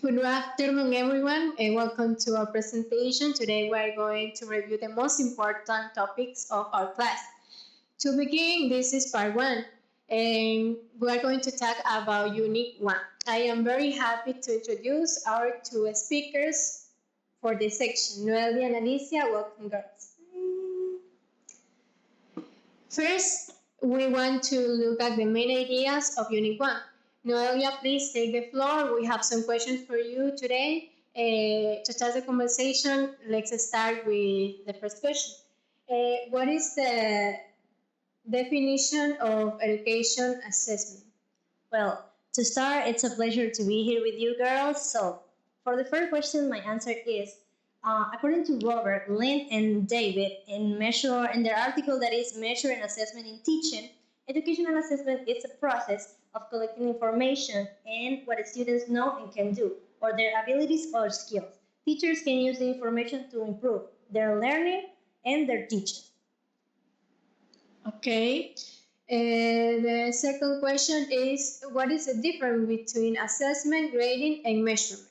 Good afternoon, everyone, and welcome to our presentation. Today, we are going to review the most important topics of our class. To begin, this is part one, and we are going to talk about Unit 1. I am very happy to introduce our two speakers for this section, Noelia and Alicia. Welcome, girls. First, we want to look at the main ideas of Unit 1. Noelia, please take the floor. We have some questions for you today. To start the conversation, let's start with the first question. What is the definition of education assessment? Well, to start, it's a pleasure to be here with you girls. So, for the first question, my answer is according to Robert, Lynn, and David, in their article that is Measure and Assessment in Teaching, educational assessment is a process of collecting information and what students know and can do, or their abilities or skills. Teachers can use the information to improve their learning and their teaching. Okay. The second question is what is the difference between assessment, grading, and measurement?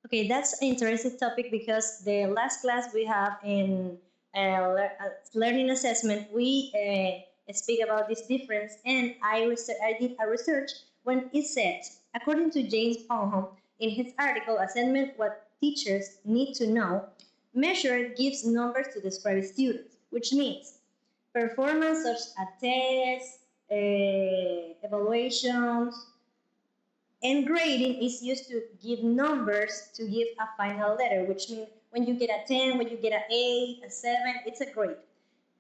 Okay, that's an interesting topic because the last class we have in learning assessment, we speak about this difference, and I did a research when it said, according to James Bonham, in his article, Assessment What Teachers Need to Know, measure gives numbers to describe students, which means performance such as tests, evaluations, and grading is used to give numbers to give a final letter, which means when you get a 10, when you get an 8, a 7, it's a grade.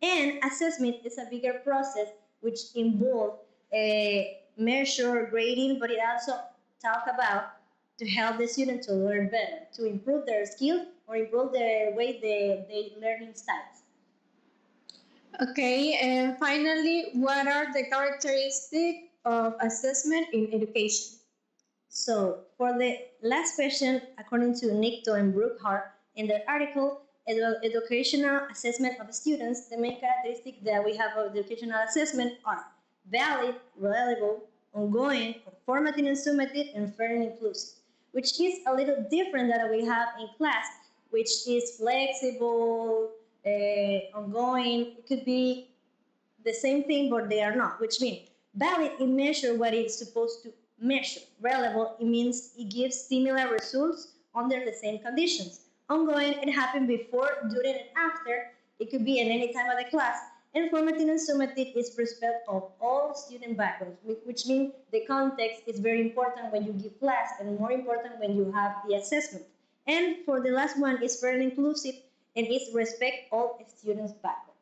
And assessment is a bigger process which involves measure grading, but it also talk about to help the student to learn better, to improve their skills or improve the way they learning styles. Okay, and finally, what are the characteristics of assessment in education? So, for the last question, according to Nickto and Brookhart, in their article, Educational Assessment of Students, the main characteristics that we have of educational assessment are valid, reliable, ongoing, formative and summative, and fair and inclusive, which is a little different than we have in class, which is flexible, ongoing. It could be the same thing, but they are not, which means valid, it measures what it's supposed to measure. Relevant, it means it gives similar results under the same conditions. Ongoing, it happened before, during, and after. It could be at any time of the class. And formative and summative is respect of all student backgrounds, which means the context is very important when you give class and more important when you have the assessment. And for the last one is fair and inclusive, and it's respect all students' background.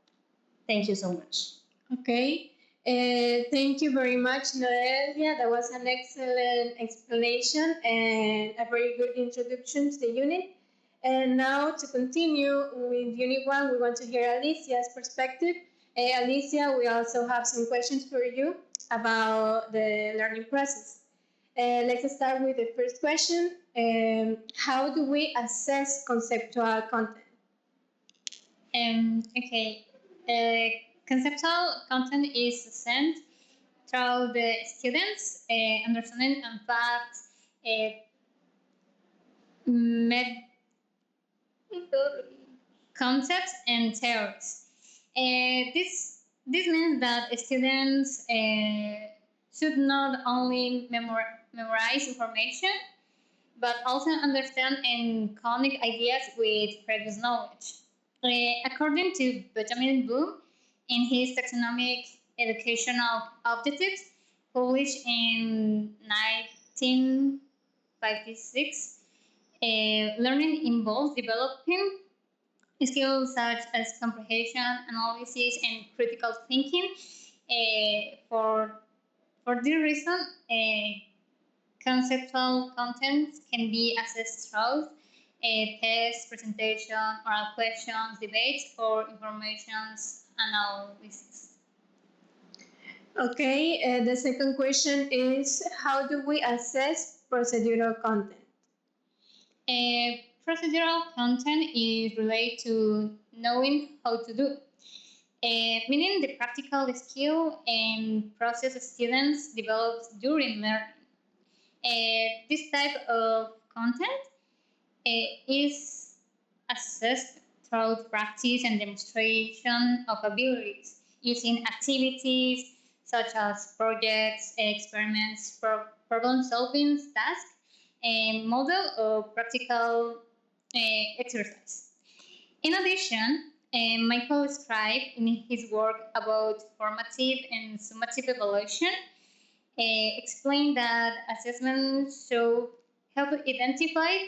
Thank you so much. Okay. Thank you very much, Noelia. That was an excellent explanation and a very good introduction to the unit. And now to continue with Unit 1, we want to hear Alicia's perspective. Alicia, we also have some questions for you about the learning process. Let's start with the first question. How do we assess conceptual content? Okay. Conceptual content is sent through the students' understanding and fact, concepts and theories. This means that students should not only memorize information, but also understand and connect ideas with previous knowledge. According to Benjamin Bloom, in his taxonomic educational objectives, published in 1956, learning involves developing skills such as comprehension, analysis, and critical thinking. For this reason, conceptual content can be assessed through tests, presentation, oral questions, debates, or information analysis. Okay, the second question is how do we assess procedural content? Procedural content is related to knowing how to do, meaning the practical skill and process students develop during learning. This type of content is assessed through practice and demonstration of abilities using activities such as projects, experiments, problem solving tasks, and model or practical exercise. In addition, Michael scribed in his work about formative and summative evaluation explained that assessments should help identify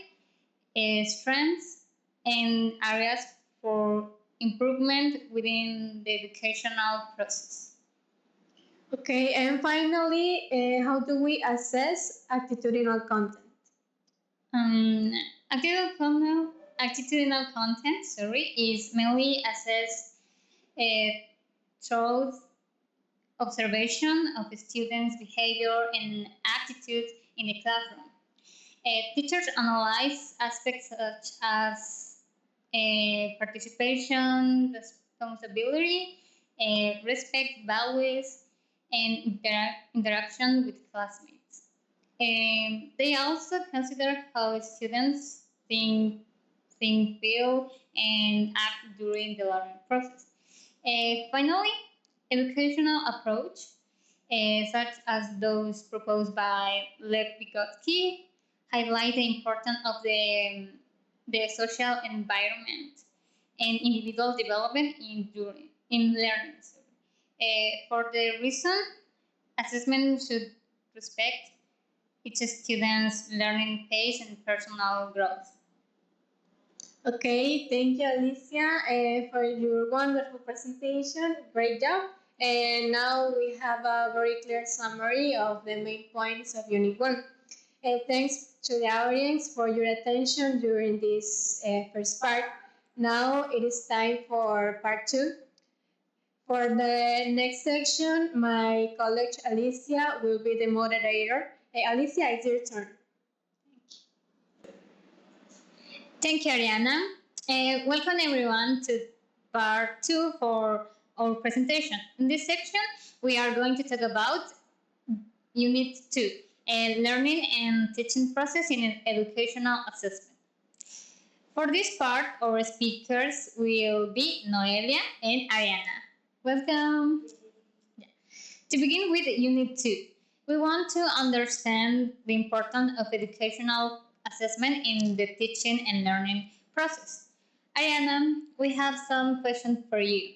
strengths and areas for improvement within the educational process. Okay, and finally, how do we assess attitudinal content? Um, attitudinal content, is mainly assessed uh, through observation of students' behavior and attitudes in the classroom. Teachers analyze aspects such as participation, responsibility, respect, values, and interaction with classmates. They also consider how students feel, and act during the learning process. Finally, educational approach, such as those proposed by Lev Vygotsky, highlight the importance of the social environment and individual development in learning. For the reason, assessment should respect each student's learning pace and personal growth. Okay, thank you, Alicia, for your wonderful presentation. Great job. And now we have a very clear summary of the main points of Unit 1. Thanks to the audience for your attention during this first part. Now it is time for part 2. For the next section, my colleague Alicia will be the moderator. Alicia, it's your turn. Thank you, Ariana. Welcome everyone to part 2 for our presentation. In this section, we are going to talk about Unit 2, learning and teaching process in educational assessment. For this part, our speakers will be Noelia and Ariana. Welcome. Yeah. To begin with Unit 2, we want to understand the importance of educational assessment in the teaching and learning process. Ariana, we have some questions for you.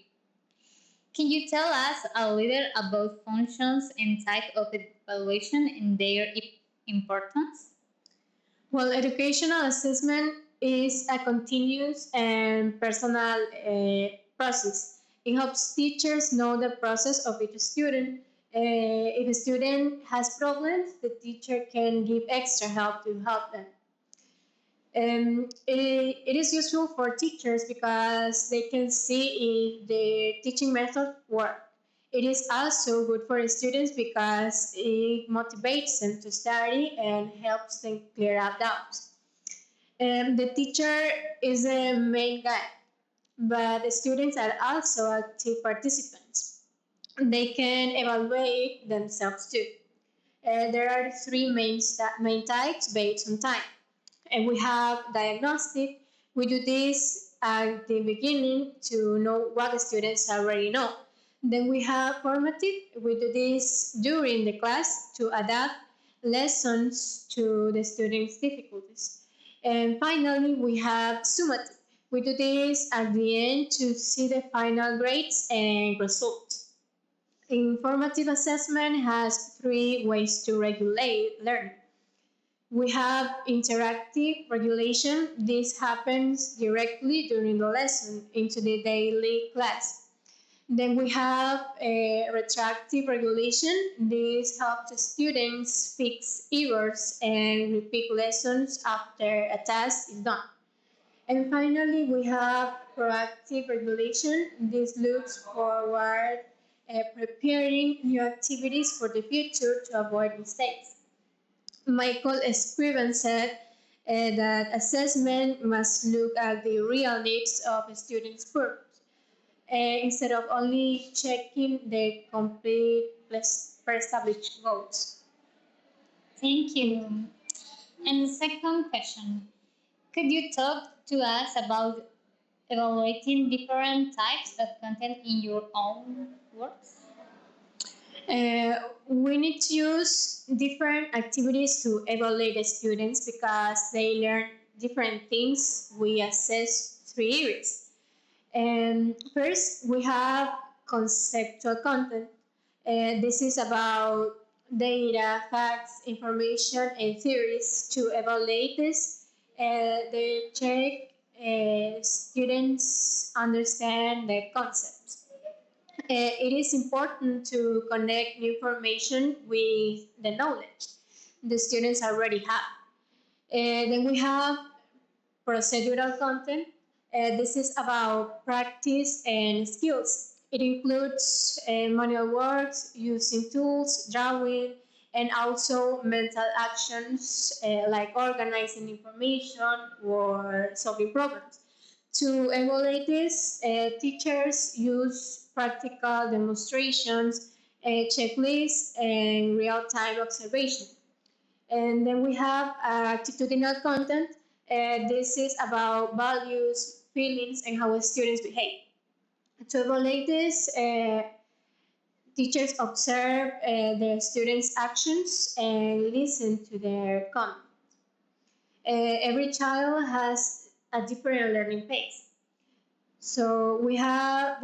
Can you tell us a little about functions and type of evaluation and their importance? Well, educational assessment is a continuous and personal process. It helps teachers know the process of each student. If a student has problems, the teacher can give extra help to help them. It is useful for teachers because they can see if the teaching method works. It is also good for students because it motivates them to study and helps them clear up doubts. The teacher is the main guide, but the students are also active participants. They can evaluate themselves too. There are three main types based on time. And we have diagnostic. We do this at the beginning to know what the students already know. Then we have formative. We do this during the class to adapt lessons to the students' difficulties. And finally, we have summative. We do this at the end to see the final grades and results. Informative assessment has three ways to regulate learning. We have interactive regulation. This happens directly during the lesson into the daily class. Then we have retroactive regulation. This helps the students fix errors and repeat lessons after a task is done. And finally, we have proactive regulation. This looks forward, preparing new activities for the future to avoid mistakes. Michael Scriven said that assessment must look at the real needs of a student's group instead of only checking the complete pre-established goals. Thank you. And the second question, could you talk to us about evaluating different types of content in your own works? We need to use different activities to evaluate the students because they learn different things. We assess three areas. First, we have conceptual content. This is about data, facts, information, and theories. To evaluate this, they check students understand the concepts. It is important to connect new information with the knowledge the students already have. Then we have procedural content. This is about practice and skills. It includes manual works, using tools, drawing, and also mental actions like organizing information or solving problems. To evaluate this, teachers use practical demonstrations, checklists, and real-time observation. And then we have attitudinal content. This is about values, feelings, and how students behave. To evaluate this, teachers observe their students' actions and listen to their comments. Every child has a different learning pace. So we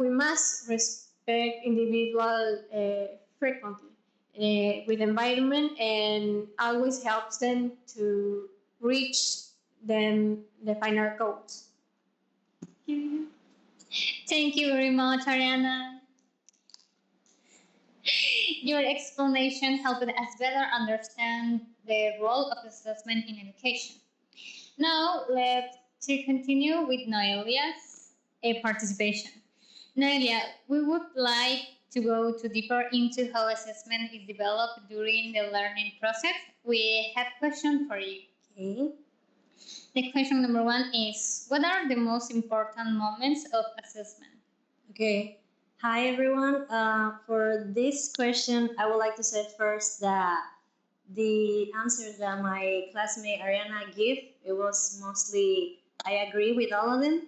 must respect individual frequently with environment and always helps them to reach them the final goals. Thank you very much, Ariana. Your explanation helped us better understand the role of assessment in education. Now, let's continue with Noelia's participation. Noelia, we would like to go to deeper into how assessment is developed during the learning process. We have a question for you. Okay. The question number one is, what are the most important moments of assessment? Okay. Hi everyone. For this question, I would like to say first that the answers that my classmate Ariana gave, it was mostly I agree with all of them.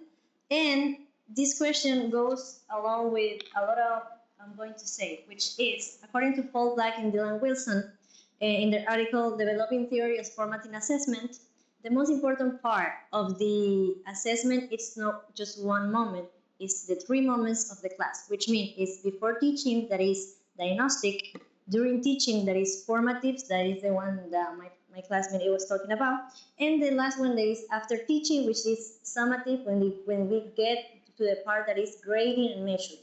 And this question goes along with a lot of I'm going to say, which is according to Paul Black and Dylan Wilson in their article Developing Theory as Formatting Assessment, the most important part of the assessment is not just one moment, it's the three moments of the class, which means it's before teaching, that is diagnostic, during teaching, that is formative, that is the one that my classmate was talking about, and the last one that is after teaching, which is summative, when we get to the part that is grading and measuring.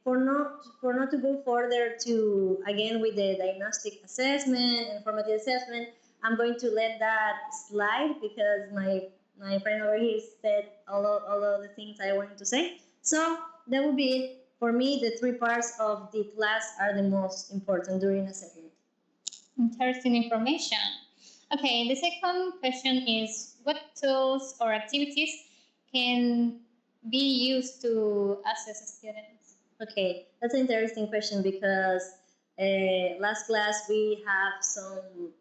For not to go further to again with the diagnostic assessment and formative assessment, I'm going to let that slide because my friend over here said all of the things I wanted to say. So that would be it. For me, the three parts of the class are the most important during assessment. Interesting information. Okay, the second question is, what tools or activities can be used to assess students? Okay, that's an interesting question because last class we have some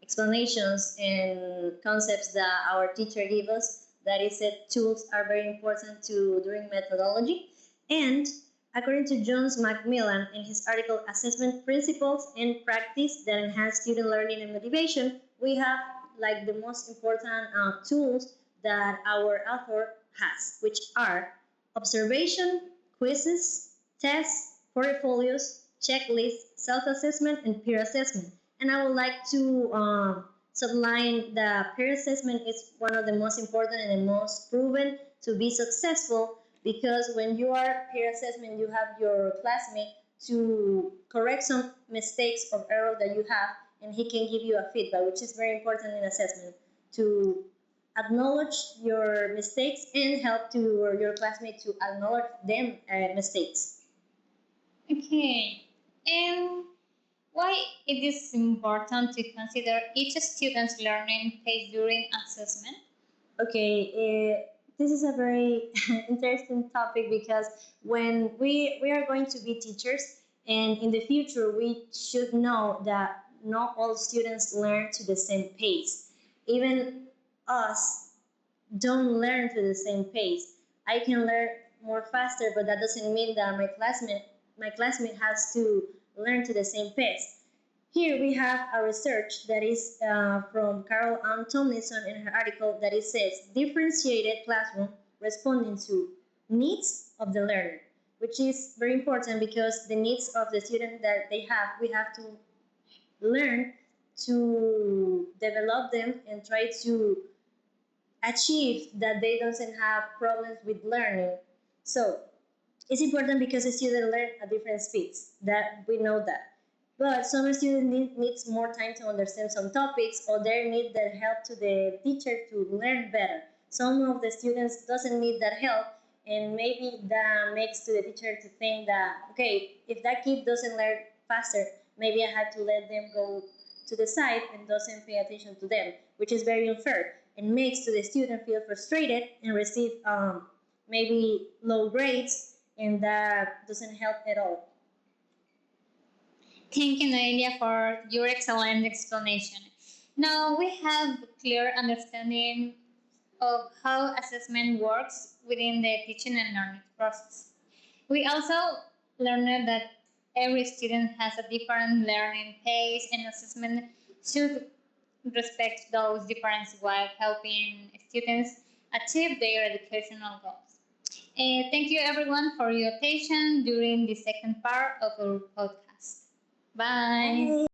explanations and concepts that our teacher gave us that is that tools are very important to during methodology. And according to Jones Macmillan in his article Assessment Principles and Practice that Enhance Student Learning and Motivation, we have like the most important tools that our author has, which are observation, quizzes, tests, portfolios, checklists, self-assessment, and peer assessment. And I would like to subline that peer assessment is one of the most important and the most proven to be successful because when you are peer assessment, you have your classmate to correct some mistakes or error that you have, and he can give you a feedback, which is very important in assessment to acknowledge your mistakes and help to your classmate to acknowledge them mistakes. Okay, and why it is important to consider each student's learning pace during assessment? Okay, this is a very interesting topic because when we are going to be teachers and in the future we should know that not all students learn to the same pace. Even us don't learn to the same pace. I can learn more faster, but that doesn't mean that my classmate has to learn to the same pace. Here we have a research that is from Carol Ann Tomlinson in her article that it says differentiated classroom responding to needs of the learner, which is very important because the needs of the student that they have, we have to learn to develop them and try to achieve that they doesn't have problems with learning. So it's important because the students learn at different speeds. That we know that. But some students needs more time to understand some topics, or they need the help to the teacher to learn better. Some of the students doesn't need that help, and maybe that makes to the teacher to think that okay, if that kid doesn't learn faster, maybe I have to let them go to the side and doesn't pay attention to them, which is very unfair and makes to the student feel frustrated and receive maybe low grades, and that doesn't help at all. Thank you, Noelia, for your excellent explanation. Now we have a clear understanding of how assessment works within the teaching and learning process. We also learned that every student has a different learning pace, and assessment should respect those differences while helping students achieve their educational goals. Thank you, everyone, for your attention during the second part of our podcast. Bye.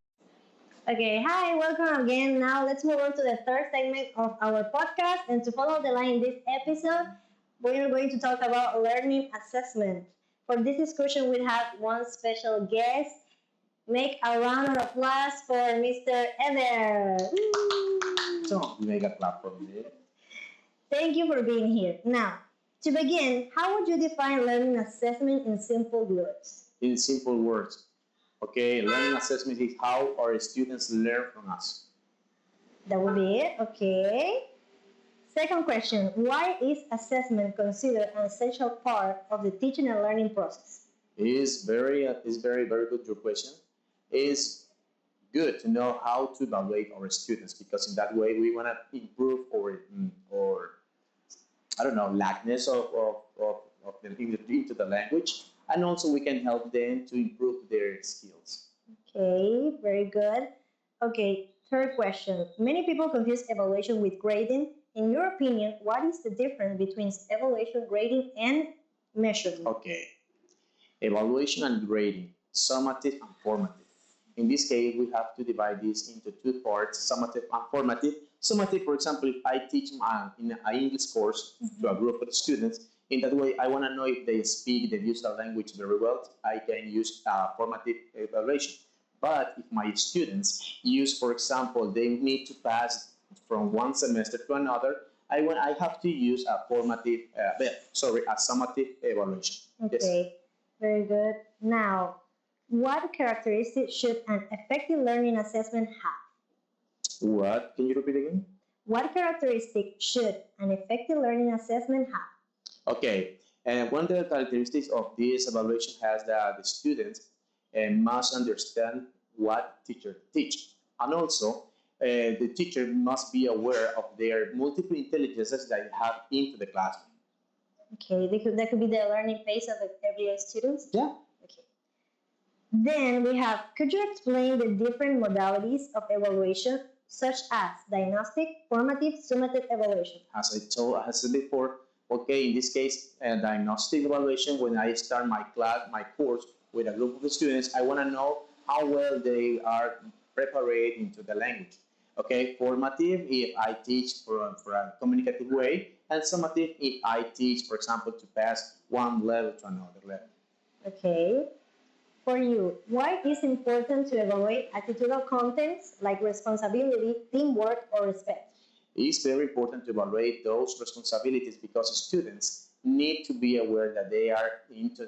Okay, hi, welcome again. Now let's move on to the third segment of our podcast. And to follow the line in this episode, we are going to talk about learning assessment. For this discussion, we have one special guest. Make a round of applause for Mr. Eder. So you make a clap for me. Thank you for being here. Now, to begin, how would you define learning assessment in simple words? In simple words, okay, learning assessment is how our students learn from us. That would be it. Okay. Second question, why is assessment considered an essential part of the teaching and learning process? Very good your question. It's good to know how to evaluate our students because in that way we want to improve or I don't know lackness of them into the language, and also we can help them to improve their skills. Okay, very good. Okay, third question. Many people confuse evaluation with grading. In your opinion, what is the difference between evaluation, grading, and measurement? Okay, evaluation and grading, summative and formative. In this case, we have to divide this into two parts, summative and formative. Summative, for example, if I teach in an English course to a group of students, in that way, I want to know if they speak the usual language very well. I can use a formative evaluation. But if my students use, for example, they need to pass from one semester to another, I have to use a a summative evaluation. Yes. Okay, very good. Now, what characteristics should an effective learning assessment have? What? Can you repeat again? What characteristics should an effective learning assessment have? Okay, and one of the characteristics of this evaluation has that the students must understand what teacher teach, and also the teacher must be aware of their multiple intelligences that they have into the classroom. Okay, that could be the learning pace of every student. Yeah. Okay. Then we have, could you explain the different modalities of evaluation, such as diagnostic, formative, summative evaluation? As I said before, okay, in this case, diagnostic evaluation, when I start my course with a group of students, I want to know how well they are prepared into the language. Okay, formative if I teach for a communicative way, and summative if I teach, for example, to pass one level to another level. Okay. For you, why is it important to evaluate attitudinal contents like responsibility, teamwork, or respect? It's very important to evaluate those responsibilities because students need to be aware that they are into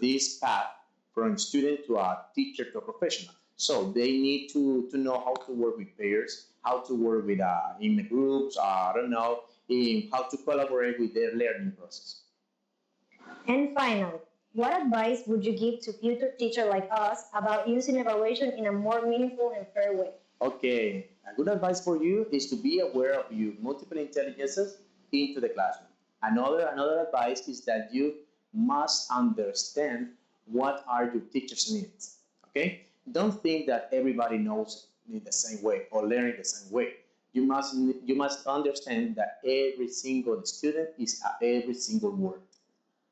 this path from student to a teacher to a professional. So they need to know how to work with peers, how to work with in the groups, I don't know, how to collaborate with their learning process. And finally, what advice would you give to future teachers like us about using evaluation in a more meaningful and fair way? Okay, a good advice for you is to be aware of your multiple intelligences into the classroom. Another advice is that you must understand what are your teachers' needs. Okay, don't think that everybody knows it the same way or learning the same way. You must understand that every single student is every single word.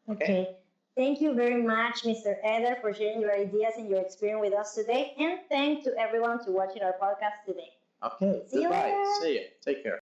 Okay. Thank you very much, Mr. Eder, for sharing your ideas and your experience with us today. And thanks to everyone to watching our podcast today. Okay, See you goodbye. later. See you. Take care.